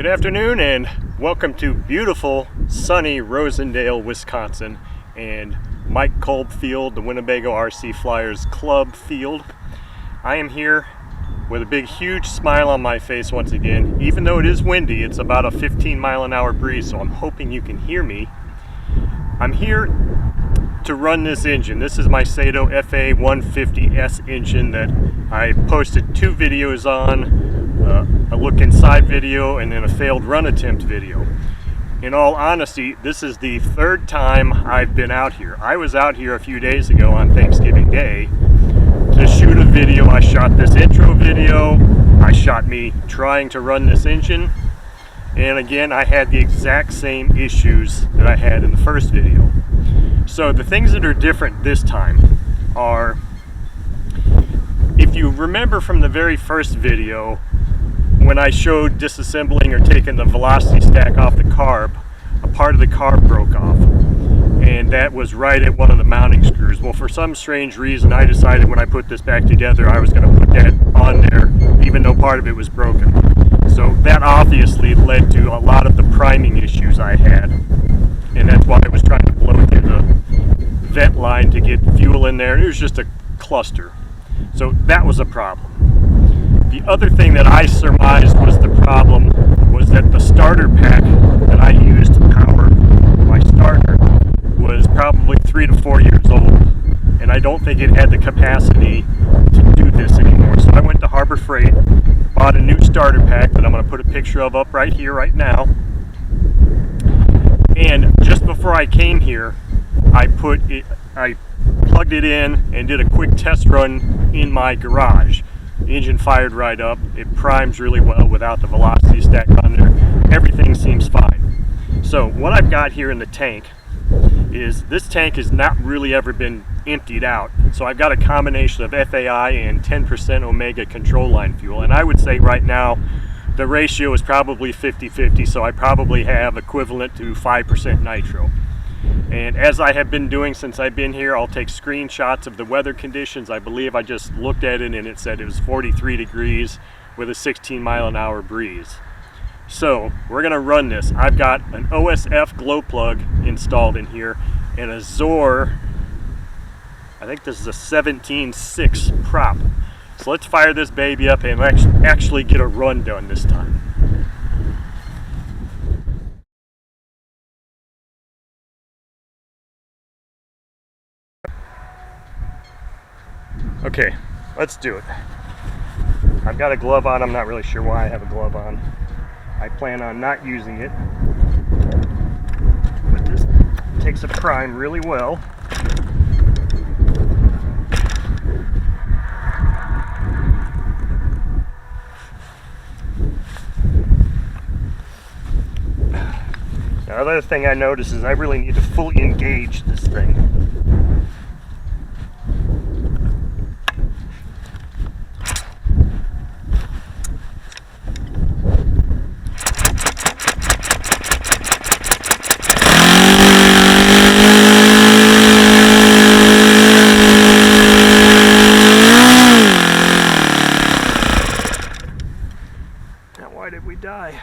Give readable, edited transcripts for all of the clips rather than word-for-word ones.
Good afternoon and welcome to beautiful, sunny Rosendale, Wisconsin, and Mike Kolb Field, the Winnebago RC Flyers Club Field. I am here with a big, huge smile on my face once again. Even though it is windy, it's about a 15-mile-an-hour breeze, so I'm hoping you can hear me. I'm here to run this engine. This is my Saito FA-150S engine that I posted 2 videos on. A look inside video and then a failed run attempt video. In all honesty, this is the 3rd time I've been out here. I was out here a few days ago on Thanksgiving Day to shoot a video. I shot this intro video. I shot me trying to run this engine. And again, I had the exact same issues that I had in the first video. So the things that are different this time are, if you remember from the very first video, when I showed disassembling or taking the velocity stack off the carb, a part of the carb broke off, and that was right at one of the mounting screws. Well, for some strange reason, I decided when I put this back together, I was going to put that on there, even though part of it was broken. So that obviously led to a lot of the priming issues I had, and that's why I was trying to blow through the vent line to get fuel in there. It was just a cluster. So that was a problem. The other thing that I surmised was the problem was that the starter pack that I used to power my starter was probably 3 to 4 years old, and I don't think it had the capacity to do this anymore. So I went to Harbor Freight, bought a new starter pack that I'm going to put a picture of up right here, right now. And just before I came here, I plugged it in and did a quick test run in my garage. The engine fired right up. It primes really well without the velocity stack on there. Everything seems fine. So what I've got here in the tank is, this tank has not really ever been emptied out. So I've got a combination of FAI and 10% Omega control line fuel. And I would say right now the ratio is probably 50-50, so I probably have equivalent to 5% nitro. And as I have been doing since I've been here, I'll take screenshots of the weather conditions. I believe I just looked at it and it said it was 43 degrees with a 16-mile-an-hour breeze. So we're going to run this. I've got an OSF glow plug installed in here and a Zor, I think this is a 17.6 prop. So let's fire this baby up and actually get a run done this time. Okay, let's do it. I've got a glove on. I'm not really sure why I have a glove on. I plan on not using it, but this takes a prime really well. Now, another thing I notice is I really need to fully engage this thing. Why did we die?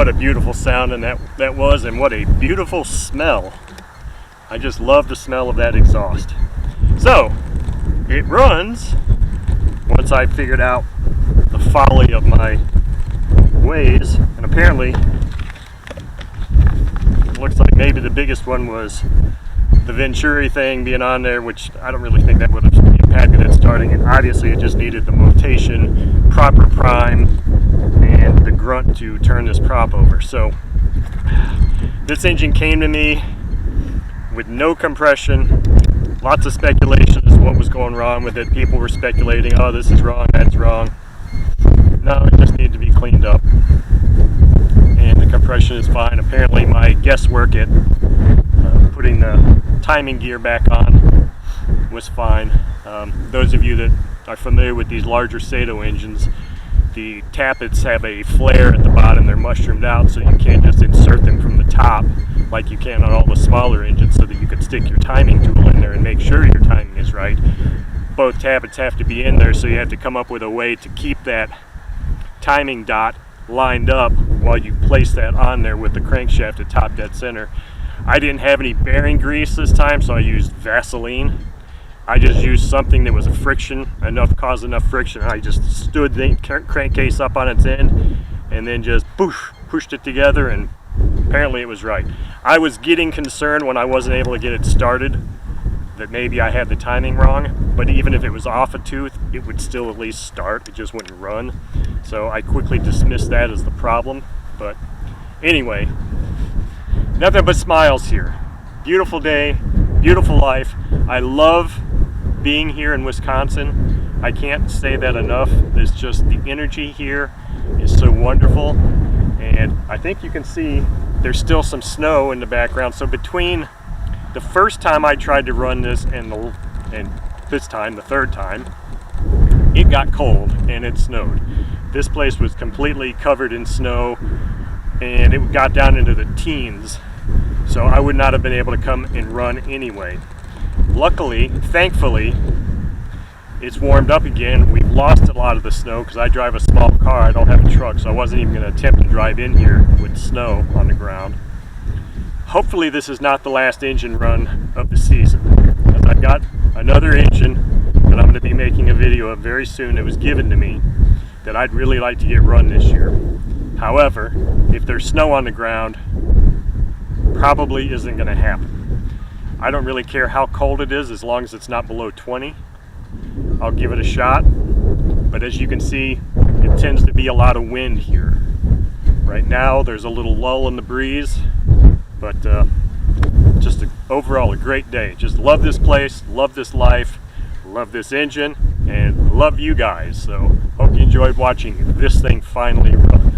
what a beautiful sound and that was, and what a beautiful smell. I just love the smell of that exhaust. So it runs, once I figured out the folly of my ways, and apparently it looks like maybe the biggest one was the Venturi thing being on there, which I don't really think that would have impacted it starting, and obviously it just needed the motation, proper prime, and the grunt to turn this prop over. So this engine came to me with no compression, lots of speculation as to what was going wrong with it. People were speculating, oh, this is wrong, that's wrong. No, it just needed to be cleaned up, and the compression is fine. Apparently my guesswork at putting the timing gear back on was fine. Those of you that are familiar with these larger Saito engines, the tappets have a flare at the bottom. They're mushroomed out, so you can't just insert them from the top like you can on all the smaller engines, so that you could stick your timing tool in there and make sure your timing is right. Both tappets have to be in there, so you have to come up with a way to keep that timing dot lined up while you place that on there with the crankshaft at top dead center. I didn't have any bearing grease this time, so I used Vaseline. I just used something that was caused enough friction. I just stood the crankcase up on its end and then just pushed it together, and apparently it was right. I was getting concerned when I wasn't able to get it started that maybe I had the timing wrong, but even if it was off a tooth, it would still at least start. It just wouldn't run. So I quickly dismissed that as the problem. But anyway, nothing but smiles here. Beautiful day, beautiful life. I love being here in Wisconsin. I can't say that enough. There's just, the energy here is so wonderful. And I think you can see there's still some snow in the background. So between the first time I tried to run this and this time, the third time, it got cold and it snowed. This place was completely covered in snow, and it got down into the teens. So I would not have been able to come and run anyway. Luckily, thankfully, it's warmed up again. We've lost a lot of the snow because I drive a small car. I don't have a truck, so I wasn't even going to attempt to drive in here with snow on the ground. Hopefully this is not the last engine run of the season, because I've got another engine that I'm going to be making a video of very soon that was given to me that I'd really like to get run this year. However, if there's snow on the ground, probably isn't going to happen. I don't really care how cold it is as long as it's not below 20. I'll give it a shot, but as you can see, it tends to be a lot of wind here. Right now there's a little lull in the breeze, but just overall a great day. Just love this place, love this life, love this engine, and love you guys. So hope you enjoyed watching this thing finally run.